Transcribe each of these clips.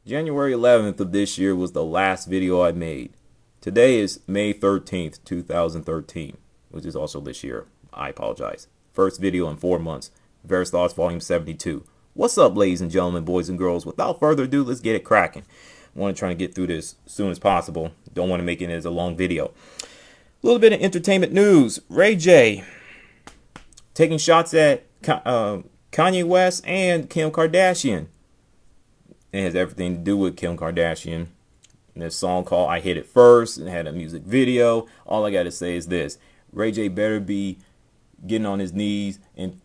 January 11th of this year was the last video I made. Today is May 13th, 2013, which is also this year. I apologize. First video in 4 months. Various Thoughts, Volume 72. What's up, ladies and gentlemen, boys and girls? Without further ado, let's get it cracking. I want to try and get through this as soon as possible. Don't want to make it as a long video. A little bit of entertainment news. Ray J taking shots at Kanye West and Kim Kardashian. It has everything to do with Kim Kardashian. This song called I Hit It First. It had a music video. All I got to say is this. Ray J better be getting on his knees and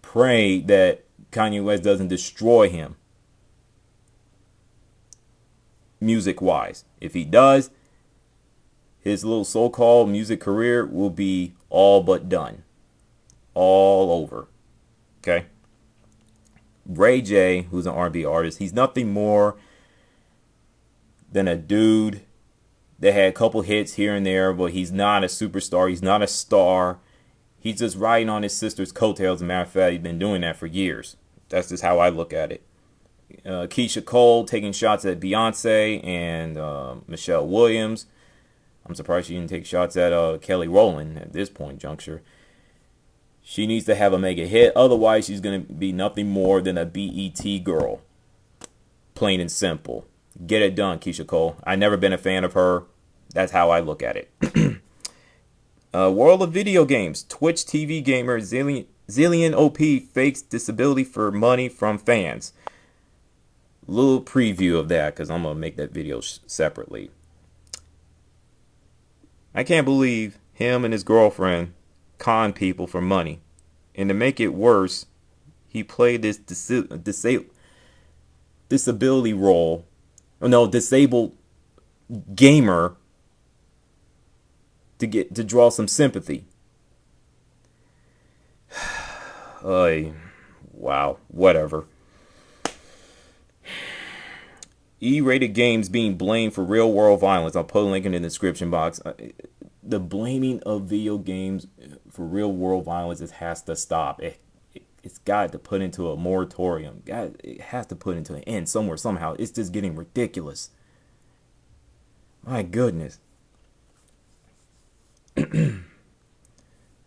pray that Kanye West doesn't destroy him music-wise. If he does, his little so-called music career will be all but done. All over. Okay? Ray J, who's an R&B artist, he's nothing more than a dude that had a couple hits here and there, but he's not a superstar. He's not a star. He's just riding on his sister's coattails. As a matter of fact, he's been doing that for years. That's just how I look at it. Keyshia Cole taking shots at Beyonce and Michelle Williams. I'm surprised she didn't take shots at Kelly Rowland at this point juncture. She needs to have a mega hit. Otherwise, she's going to be nothing more than a BET girl. Plain and simple. Get it done, Keyshia Cole. I've never been a fan of her. That's how I look at it. World of video games. Twitch TV gamer Zillion OP fakes disability for money from fans. Little preview of that because I'm going to make that video separately. I can't believe him and his girlfriend con people for money. And to make it worse, he played this disability role. No, disabled gamer to draw some sympathy. Wow, whatever. E-rated games being blamed for real-world violence. I'll put a link in the description box. The blaming of video games for real-world violence has to stop. It's got to put into a moratorium. It has to put into an end somewhere, somehow. It's just getting ridiculous. My goodness.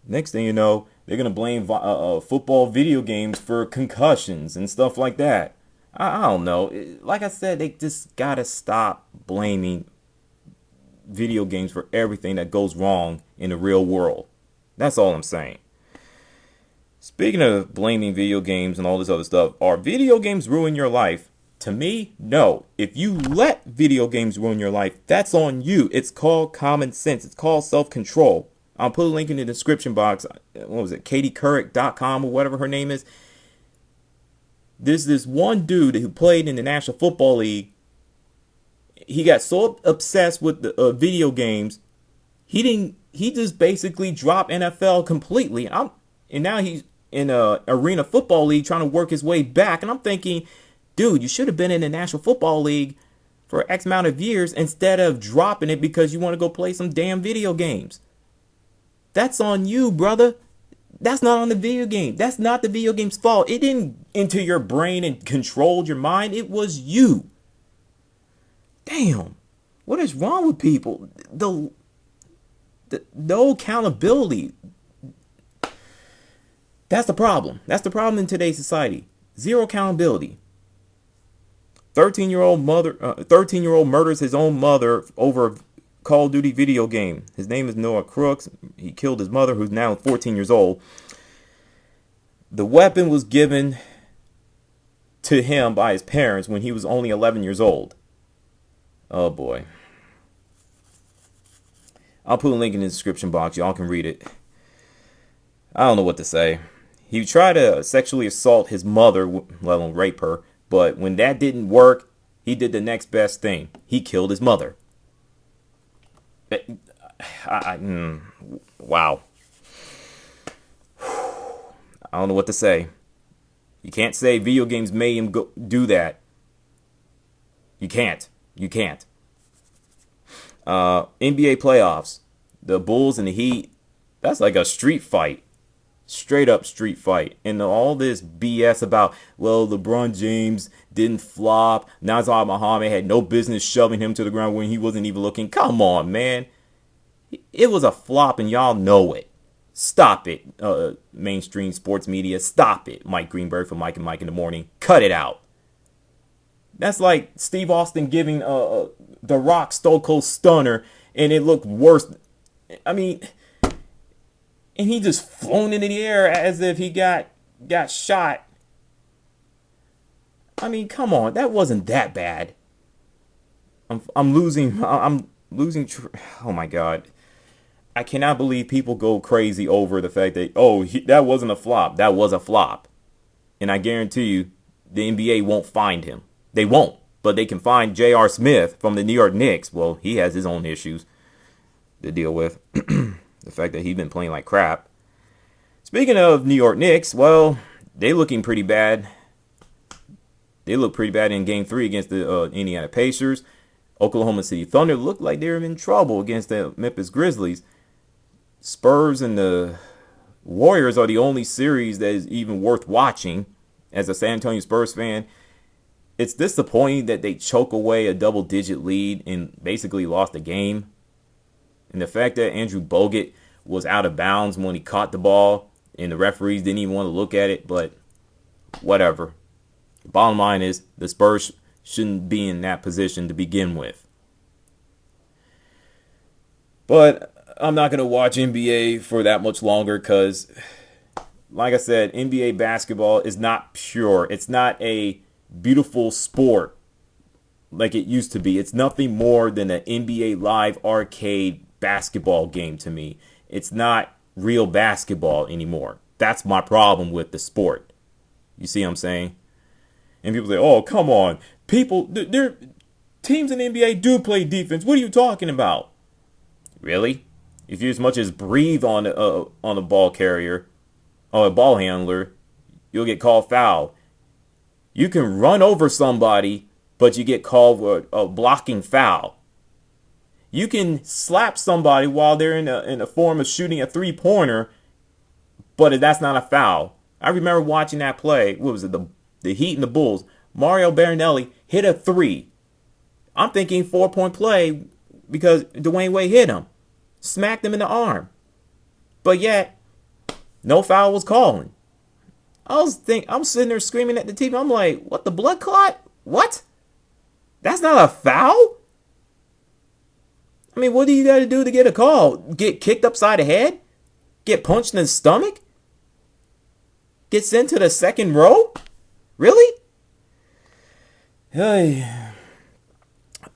Next thing you know, they're going to blame football video games for concussions and stuff like that. I don't know. Like I said, they just got to stop blaming video games for everything that goes wrong in the real world. That's all I'm saying. Speaking of blaming video games and all this other stuff, are video games ruin your life? To me, no. If you let video games ruin your life, that's on you. It's called common sense. It's called self-control. I'll put a link in the description box. What was it? KatieCouric.com or whatever her name is. There's this one dude who played in the National Football League. He got so obsessed with the video games, he just basically dropped NFL completely. And now he's in a Arena Football League trying to work his way back. And I'm thinking, dude, you should have been in the National Football League for X amount of years instead of dropping it because you want to go play some damn video games. That's on you, brother. That's not on the video game. That's not the video game's fault. It didn't enter your brain and controlled your mind. It was you. Damn. What is wrong with people? No accountability. That's the problem. That's the problem in today's society. Zero accountability. 13-year-old murders his own mother over a Call of Duty video game. His name is Noah Crooks. He killed his mother, who's now 14 years old. The weapon was given to him by his parents when he was only 11 years old. Oh boy. I'll put a link in the description box. Y'all can read it. I don't know what to say. He tried to sexually assault his mother, let alone rape her. But when that didn't work, he did the next best thing. He killed his mother. Wow. I don't know what to say. You can't say video games made him do that. You can't. NBA playoffs. The Bulls and the Heat. That's like a street fight. Straight up street fight. And all this BS about, well, LeBron James didn't flop. Nazar Muhammad had no business shoving him to the ground when he wasn't even looking. Come on, man. It was a flop and y'all know it. Stop it, mainstream sports media. Stop it. Mike Greenberg from Mike and Mike in the Morning. Cut it out. That's like Steve Austin giving The Rock Stone Cold Stunner and it looked worse. I mean, and he just flown into the air as if he got shot. I mean, come on, that wasn't that bad. I'm losing. Oh my God, I cannot believe people go crazy over the fact that that wasn't a flop. That was a flop, and I guarantee you, the NBA won't find him. They won't, but they can find J.R. Smith from the New York Knicks. Well, he has his own issues to deal with. The fact that he's been playing like crap. Speaking of New York Knicks, well, they looking pretty bad. They look pretty bad in Game 3 against the Indiana Pacers. Oklahoma City Thunder looked like they were in trouble against the Memphis Grizzlies. Spurs and the Warriors are the only series that is even worth watching. As a San Antonio Spurs fan, it's disappointing that they choke away a double-digit lead and basically lost the game. And the fact that Andrew Bogut was out of bounds when he caught the ball and the referees didn't even want to look at it, but whatever. Bottom line is the Spurs shouldn't be in that position to begin with. But I'm not going to watch NBA for that much longer because, like I said, NBA basketball is not pure. It's not a beautiful sport like it used to be. It's nothing more than an NBA Live arcade basketball game to me. It's not real basketball anymore. That's my problem with the sport. You see what I'm saying? And people say, oh, come on. Their teams in the NBA do play defense. What are you talking about? Really? If you as much as breathe on a ball carrier, or a ball handler, you'll get called foul. You can run over somebody, but you get called for a blocking foul. You can slap somebody while they're in a form of shooting a three-pointer, but that's not a foul. I remember watching that play. What was it? The Heat and the Bulls. Mario Barinelli hit a three. I'm thinking 4-point play because Dwayne Wade hit him. Smacked him in the arm. But yet, no foul was calling. I'm sitting there screaming at the TV. I'm like, what, the blood clot? What? That's not a foul? I mean, what do you got to do to get a call? Get kicked upside the head? Get punched in the stomach? Get sent to the second row? Really? Hey.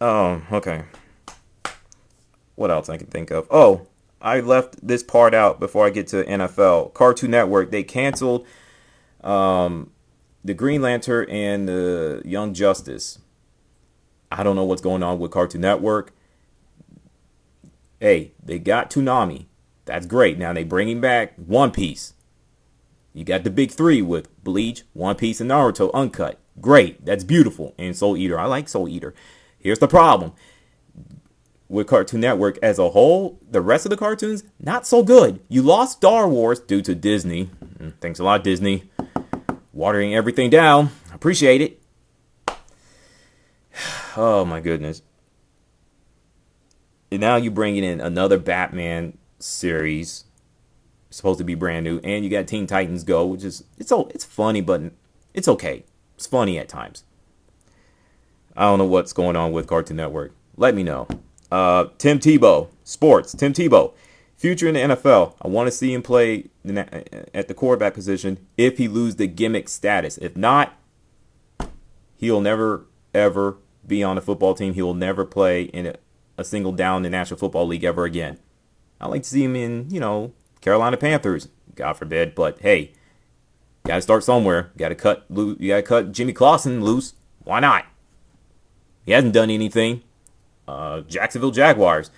Oh, okay. What else I can think of? Oh, I left this part out before I get to NFL. Cartoon Network, they canceled the Green Lantern and the Young Justice. I don't know what's going on with Cartoon Network. Hey, they got Toonami. That's great. Now they bringing back One Piece. You got the big three with Bleach, One Piece, and Naruto Uncut. Great. That's beautiful. And Soul Eater. I like Soul Eater. Here's the problem. With Cartoon Network as a whole, the rest of the cartoons, not so good. You lost Star Wars due to Disney. Thanks a lot, Disney. Watering everything down. Appreciate it. Oh, my goodness. And now you bringing in another Batman series. Supposed to be brand new. And you got Teen Titans Go, which is, it's funny, but it's okay. It's funny at times. I don't know what's going on with Cartoon Network. Let me know. Tim Tebow, sports. Tim Tebow, future in the NFL. I want to see him play at the quarterback position if he loses the gimmick status. If not, he'll never, ever be on a football team. He will never play in a single down in the National Football League ever again. I'd like to see him in, Carolina Panthers. God forbid. But, hey, got to start somewhere. You got to cut Jimmy Clausen loose. Why not? He hasn't done anything. Jacksonville Jaguars.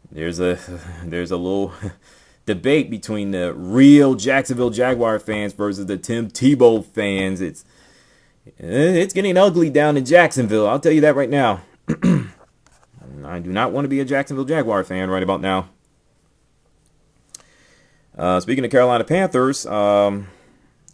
There's a little debate between the real Jacksonville Jaguar fans versus the Tim Tebow fans. It's getting ugly down in Jacksonville. I'll tell you that right now. I do not want to be a Jacksonville Jaguar fan right about now. Speaking of Carolina Panthers, Adam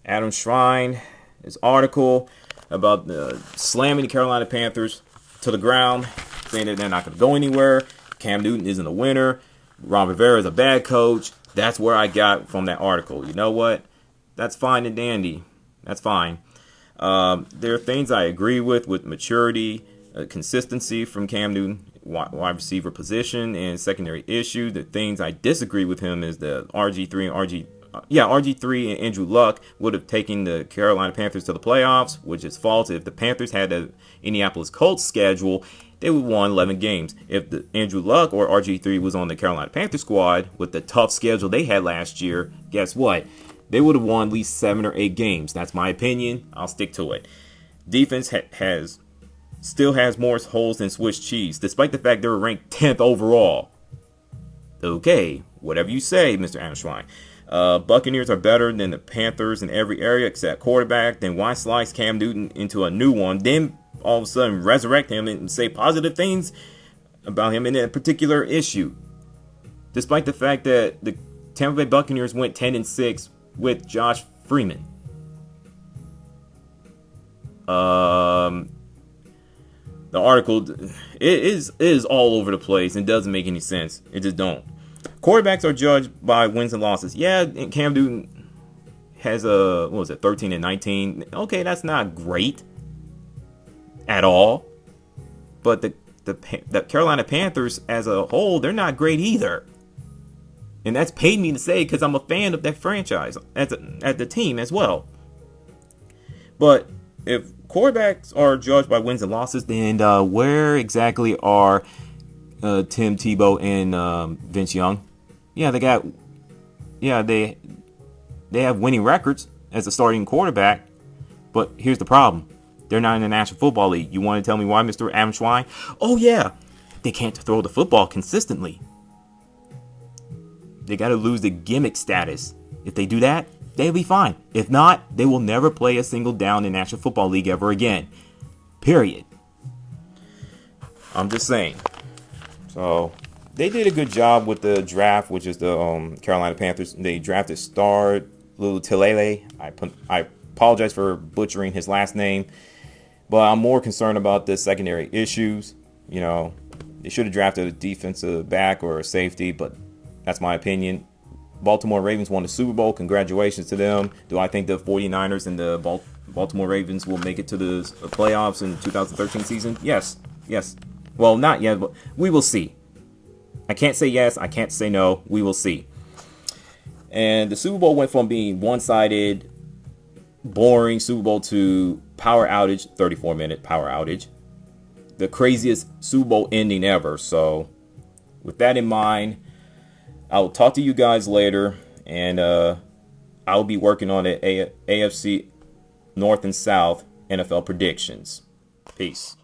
Schrein, his article about slamming the Carolina Panthers to the ground, saying that they're not going to go anywhere. Cam Newton isn't a winner. Ron Rivera is a bad coach. That's where I got from that article. You know what? That's fine and dandy. That's fine. There are things I agree with maturity, consistency from Cam Newton, wide receiver position, and secondary issue. The things I disagree with him is the RG3 and Andrew Luck would have taken the Carolina Panthers to the playoffs, which is false. If the Panthers had the Indianapolis Colts schedule, they would have won 11 games. If the Andrew Luck or RG3 was on the Carolina Panthers squad with the tough schedule they had last year, guess what? They would have won at least 7 or 8 games. That's my opinion. I'll stick to it. Defense still has more holes than Swiss cheese, despite the fact they were ranked 10th overall. Okay, whatever you say, Mr. Amschwein. Buccaneers are better than the Panthers in every area except quarterback. Then why slice Cam Newton into a new one? Then all of a sudden resurrect him and say positive things about him in a particular issue. Despite the fact that the Tampa Bay Buccaneers went 10-6 with Josh Freeman. The article is all over the place and doesn't make any sense. It just don't. Quarterbacks are judged by wins and losses. Yeah, and Cam Newton has 13-19. Okay, that's not great at all. But the Carolina Panthers as a whole, they're not great either. And that's paid me to say because I'm a fan of that franchise at the team as well. But if quarterbacks are judged by wins and losses, then where exactly are Tim Tebow and Vince Young? Yeah, they have winning records as a starting quarterback. But here's the problem. They're not in the National Football League. You want to tell me why, Mr. Amschwein? Oh, yeah. They can't throw the football consistently. They got to lose the gimmick status. If they do that, they'll be fine. If not, they will never play a single down in the National Football League ever again. Period. I'm just saying. So, they did a good job with the draft, which is the Carolina Panthers. They drafted star Lou Tilele. I apologize for butchering his last name. But I'm more concerned about the secondary issues. You know, they should have drafted a defensive back or a safety, but that's my opinion. Baltimore Ravens won the Super Bowl. Congratulations to them. Do I think the 49ers and the Baltimore Ravens will make it to the playoffs in the 2013 season? Yes. Well, not yet, but we will see. I can't say yes. I can't say no. We will see. And the Super Bowl went from being one-sided, boring Super Bowl to power outage, 34-minute power outage. The craziest Super Bowl ending ever. So, with that in mind, I'll talk to you guys later, and I'll be working on the AFC North and South NFL predictions. Peace.